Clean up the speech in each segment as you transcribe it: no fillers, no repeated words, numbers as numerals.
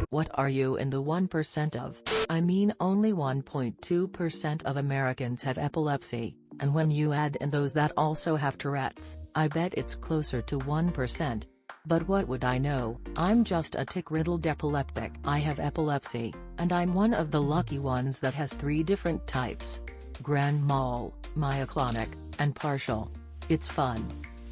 What are you in the 1% of? I mean, only 1.2% of Americans have epilepsy, and when you add in those that also have Tourette's, I bet it's closer to 1%. But what would I know? I'm just a tick-riddled epileptic. I have epilepsy, and I'm one of the lucky ones that has 3 different types: grand mal, myoclonic, and partial. It's fun.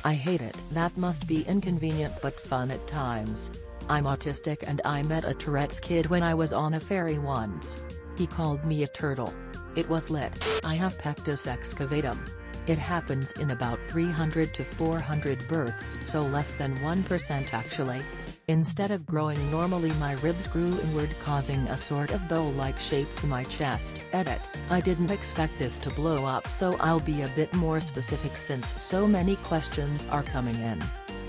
I hate it. That must be inconvenient but fun at times. I'm autistic and I met a Tourette's kid when I was on a ferry once. He called me a turtle. It was lit. I have pectus excavatum. It happens in about 300 to 400 births, so less than 1% actually. Instead of growing normally, my ribs grew inward, causing a sort of bow-like shape to my chest. Edit. I didn't expect this to blow up, so I'll be a bit more specific since so many questions are coming in.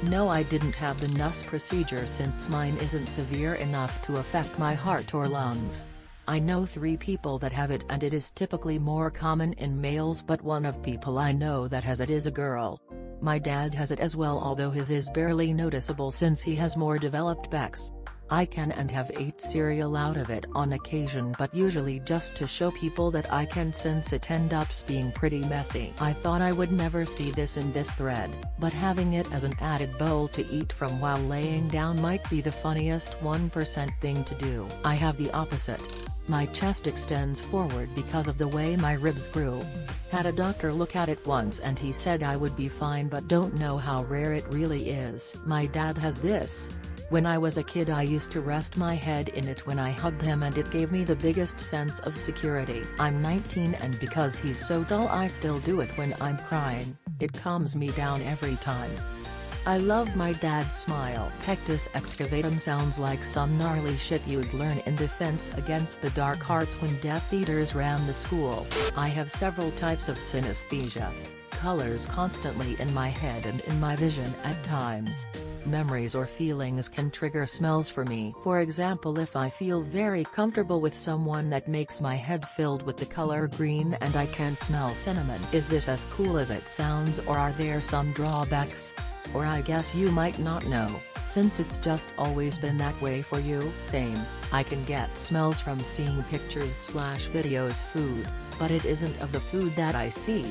No, I didn't have the NUS procedure since mine isn't severe enough to affect my heart or lungs. I know 3 people that have it and it is typically more common in males, but one of people I know that has it is a girl. My dad has it as well, although his is barely noticeable since he has more developed pecs. I can and have ate cereal out of it on occasion, but usually just to show people that I can, since it ends up being pretty messy. I thought I would never see this in this thread, but having it as an added bowl to eat from while laying down might be the funniest 1% thing to do. I have the opposite. My chest extends forward because of the way my ribs grew. Had a doctor look at it once and he said I would be fine, but don't know how rare it really is. My dad has this. When I was a kid I used to rest my head in it when I hugged him and it gave me the biggest sense of security. I'm 19 and because he's so dull I still do it when I'm crying. It calms me down every time. I love my dad's smile. Pectus excavatum sounds like some gnarly shit you'd learn in Defense Against the Dark Arts when Death Eaters ran the school. I have several types of synesthesia. Colors constantly in my head and in my vision at times. Memories or feelings can trigger smells for me. For example, if I feel very comfortable with someone, that makes my head filled with the color green and I can smell cinnamon. Is this as cool as it sounds, or are there some drawbacks? Or I guess you might not know, since it's just always been that way for you. Same, I can get smells from seeing pictures/videos food, but it isn't of the food that I see.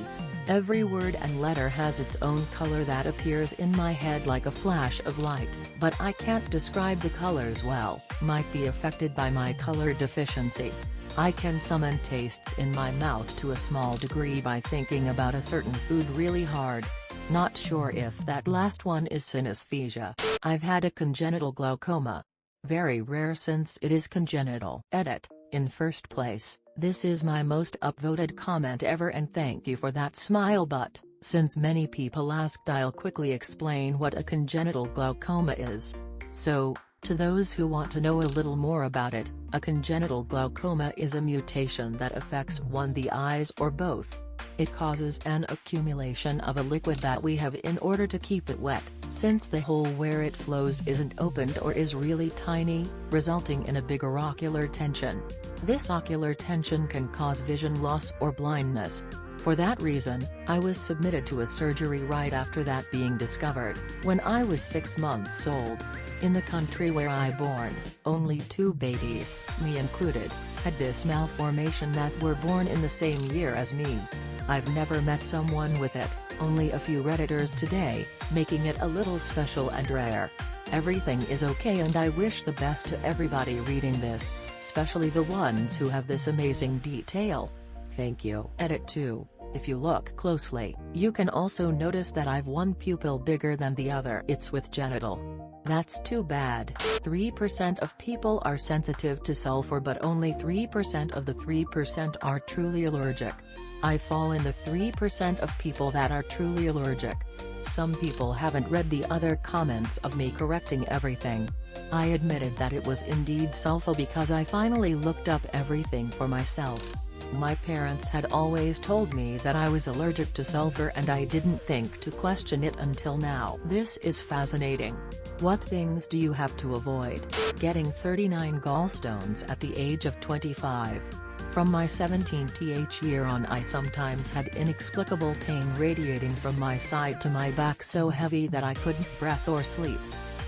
Every word and letter has its own color that appears in my head like a flash of light, but I can't describe the colors well. Might be affected by my color deficiency. I can summon tastes in my mouth to a small degree by thinking about a certain food really hard. Not sure if that last one is synesthesia. I've had a congenital glaucoma. Very rare since it is congenital. Edit. In first place, this is my most upvoted comment ever and thank you for that smile, but, since many people asked, I'll quickly explain what a congenital glaucoma is. So, to those who want to know a little more about it, a congenital glaucoma is a mutation that affects the eyes or both. It causes an accumulation of a liquid that we have in order to keep it wet, since the hole where it flows isn't opened or is really tiny, resulting in a bigger ocular tension. This ocular tension can cause vision loss or blindness. For that reason, I was submitted to a surgery right after that being discovered, when I was 6 months old. In the country where I born, only 2 babies, me included, had this malformation that were born in the same year as me. I've never met someone with it, only a few Redditors today, making it a little special and rare. Everything is okay and I wish the best to everybody reading this, especially the ones who have this amazing detail. Thank you. Edit 2. If you look closely, you can also notice that I've one pupil bigger than the other. It's with genital. That's too bad. 3% of people are sensitive to sulfur, but only 3% of the 3% are truly allergic. I fall in the 3% of people that are truly allergic. Some people haven't read the other comments of me correcting everything. I admitted that it was indeed sulfur because I finally looked up everything for myself. My parents had always told me that I was allergic to sulfur and I didn't think to question it until now. This is fascinating. What things do you have to avoid? Getting 39 gallstones at the age of 25. From my 17th year on, I sometimes had inexplicable pain radiating from my side to my back, so heavy that I couldn't breathe or sleep.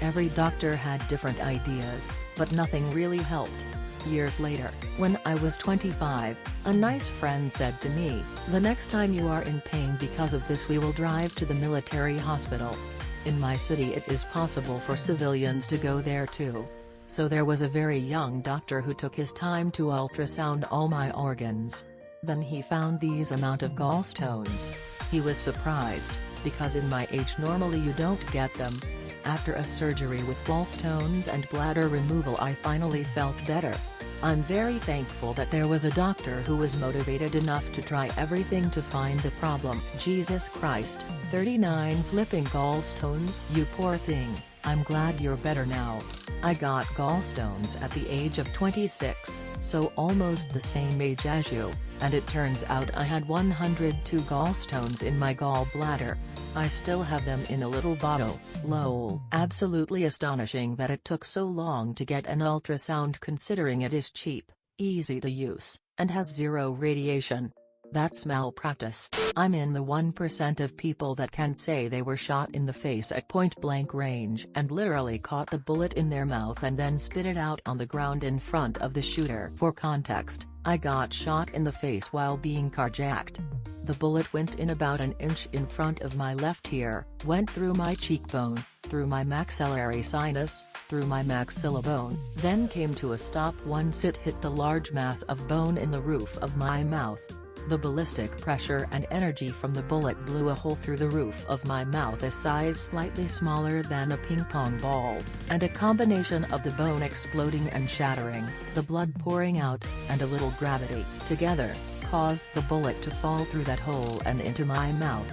Every doctor had different ideas, but nothing really helped. Years later, when I was 25, a nice friend said to me, "The next time you are in pain because of this, we will drive to the military hospital. In my city it is possible for civilians to go there too." So there was a very young doctor who took his time to ultrasound all my organs. Then he found these amount of gallstones. He was surprised, because in my age normally you don't get them. After a surgery with gallstones and bladder removal, I finally felt better. I'm very thankful that there was a doctor who was motivated enough to try everything to find the problem. Jesus Christ, 39 flipping gallstones, you poor thing. I'm glad you're better now. I got gallstones at the age of 26, so almost the same age as you, and it turns out I had 102 gallstones in my gallbladder. I still have them in a little bottle, lol. Absolutely astonishing that it took so long to get an ultrasound, considering it is cheap, easy to use, and has zero radiation. That's malpractice. I'm in the 1% of people that can say they were shot in the face at point-blank range and literally caught the bullet in their mouth and then spit it out on the ground in front of the shooter. For context, I got shot in the face while being carjacked. The bullet went in about an inch in front of my left ear, went through my cheekbone, through my maxillary sinus, through my maxillabone, then came to a stop once it hit the large mass of bone in the roof of my mouth. The ballistic pressure and energy from the bullet blew a hole through the roof of my mouth a size slightly smaller than a ping-pong ball, and a combination of the bone exploding and shattering, the blood pouring out, and a little gravity, together, caused the bullet to fall through that hole and into my mouth.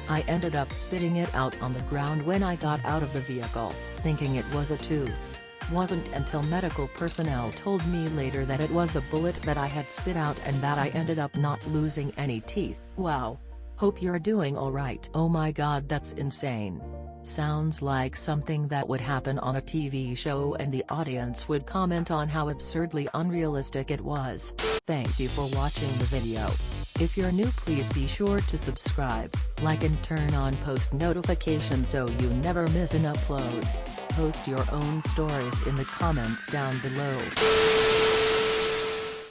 I ended up spitting it out on the ground when I got out of the vehicle, thinking it was a tooth. Wasn't until medical personnel told me later that it was the bullet that I had spit out and that I ended up not losing any teeth. Wow. Hope you're doing alright. Oh my god, that's insane. Sounds like something that would happen on a TV show and the audience would comment on how absurdly unrealistic it was. Thank you for watching the video. If you're new, please be sure to subscribe, like and turn on post notifications so you never miss an upload. Post your own stories in the comments down below.